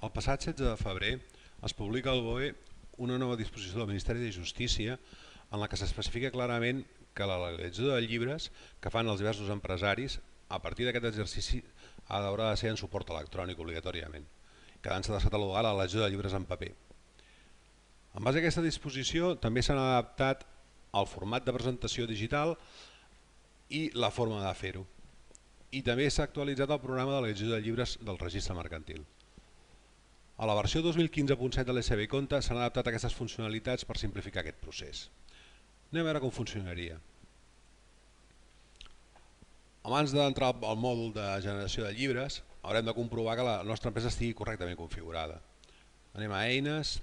El passat 16 de febrer es publica al BOE una nova disposició del Ministeri de Justícia en la que s'especifica clarament que la legalització de llibres que fan els diversos empresaris a partir d'aquest exercici haurà de ser en suport electrònic obligatòriament, quedant-se descatalogar la legalització de llibres en paper. En base a aquesta disposició també s'han adaptat el format de presentació digital i la forma de fer-ho. I també s'ha actualitzat el programa de legalització de llibres del registre mercantil. A la versió 2015.7 de l'ESB Compte s'han adaptat aquestes funcionalitats per simplificar aquest procés. Anem a veure com funcionaria. Abans d'entrar al mòdul de generació de llibres, haurem de comprovar que la nostra empresa estigui correctament configurada. Anem a Eines,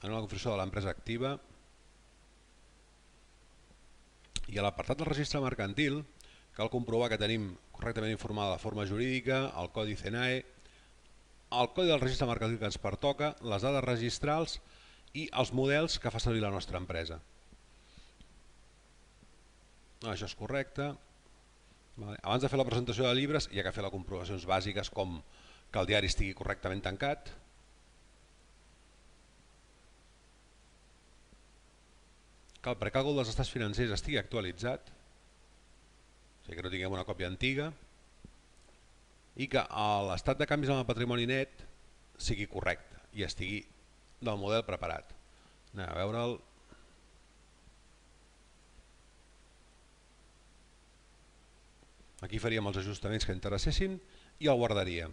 anem a la configuració de l'empresa activa, i a l'apartat del registre mercantil cal comprovar que tenim correctament informada la forma jurídica, el codi CENAE, el codi del registre mercantil que ens pertoca, les dades registrals i els models que fa servir la nostra empresa. Això és correcte. Abans de fer la presentació de llibres hi ha que fer les comprovacions bàsiques com que el diari estigui correctament tancat, que el precàlcul dels estats financers estigui actualitzat, o sigui que no tinguem una còpia antiga, i que l'estat de canvis en el patrimoni net sigui correcte i estigui del model preparat. Anem a veure'l. Aquí faríem els ajustaments que interessessin i el guardaríem.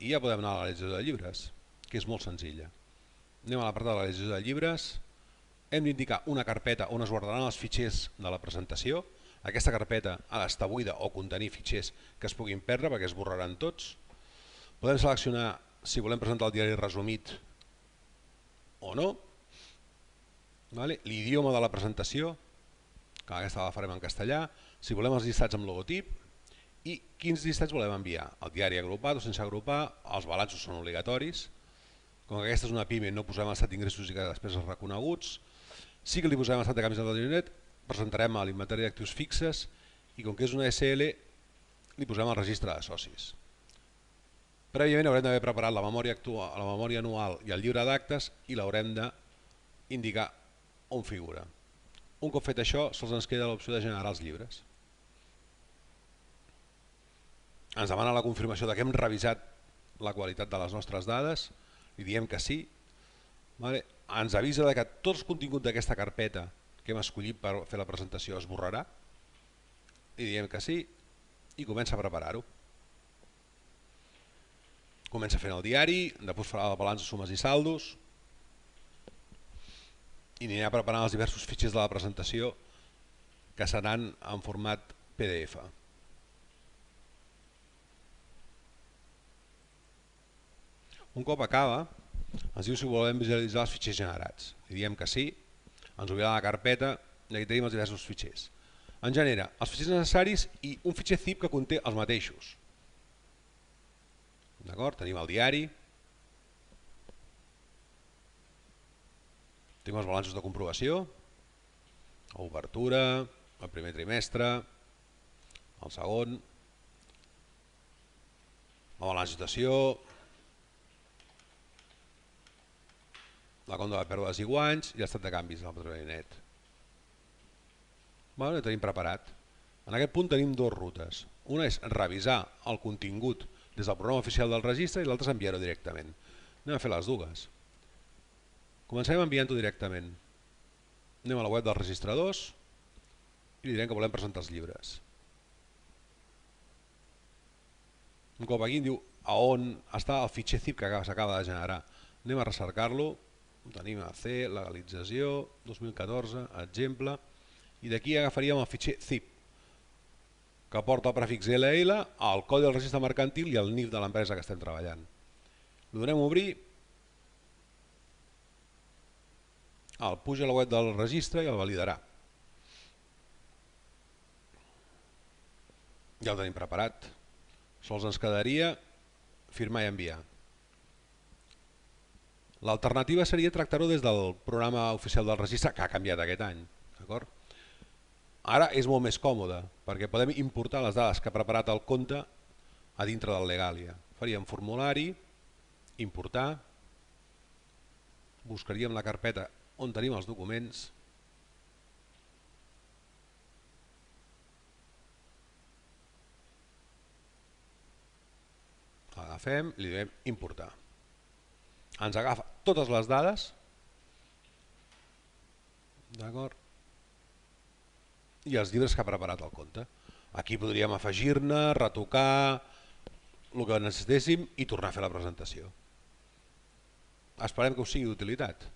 I ja podem anar a la legalització de llibres, que és molt senzilla. Anem a l'apartat de la legalització de llibres. Hem d'indicar una carpeta on es guardaran els fitxers de la presentació. Aquesta carpeta ha d'estar buida o contenir fitxers que es puguin perdre perquè es borraran tots. Podem seleccionar si volem presentar el diari resumit o no. L'idioma de la presentació, que aquesta la farem en castellà. Si volem els llistats amb logotip i quins llistats volem enviar. El diari agrupat o sense agrupar, els balanços són obligatoris. Com que aquesta és una PIME no posem estat d'ingressos i despeses reconeguts. Sí que li posem estat de canvis de patrimoni, presentarem a l'inventari d'actius fixes i com que és una SL li posem el registre de socis. Prèviament haurem d'haver preparat la memòria anual i el llibre d'actes i l'haurem d'indicar on figura. Un cop fet això, sols ens queda l'opció de generar els llibres. Ens demana la confirmació que hem revisat la qualitat de les nostres dades, li diem que sí. Ens avisa que tot el contingut d'aquesta carpeta que hem escollit per fer la presentació es borrarà, li diem que sí i comença a preparar-ho. Comença fent el diari, després farà el balanç de sumes i saldos i anirà preparant els diversos fitxers de la presentació que seran en format PDF. Un cop acaba, ens diu si volem visualitzar els fitxers generats. Li diem que sí, ens obrirà la carpeta i aquí tenim els diversos fitxers. Ens genera els fitxers necessaris i un fitxer zip que conté els mateixos. Tenim el diari, tenim els balanços de comprovació, l'obertura, el primer trimestre, el segon, el balanç de dotació, la compta de pèrdues i guanys i l'estat de canvis del patrimoni net. Ho tenim preparat. En aquest punt tenim dues rutes. Una és revisar el contingut des del programa oficial del registre i l'altra és enviar-ho directament. Anem a fer les dues. Comencem enviant-ho directament. Anem a la web dels registradors i li direm que volem presentar els llibres. Un cop aquí em diu on està el fitxer zip que s'acaba de generar. Anem a recercar-lo. Tenim a C, legalització, 2014, exemple, i d'aquí agafaríem el fitxer zip, que porta el prefix LL, el codi del registre mercantil i el NIF de l'empresa que estem treballant. Li donem a obrir, el puja a la web del registre i el validarà. Ja el tenim preparat. Sols ens quedaria firmar i enviar. L'alternativa seria tractar-ho des del programa oficial del registre, que ha canviat aquest any. Ara és molt més còmode, perquè podem importar les dades que ha preparat el compte a dintre del Legalia. Faríem formulari, importar, buscaríem la carpeta on tenim els documents, l'agafem, li diem importar. Ens agafa totes les dades, d'acord? I els llibres que ha preparat el compte. Aquí podríem afegir-ne, retocar el que necessitéssim i tornar a fer la presentació. Esperem que us sigui d'utilitat.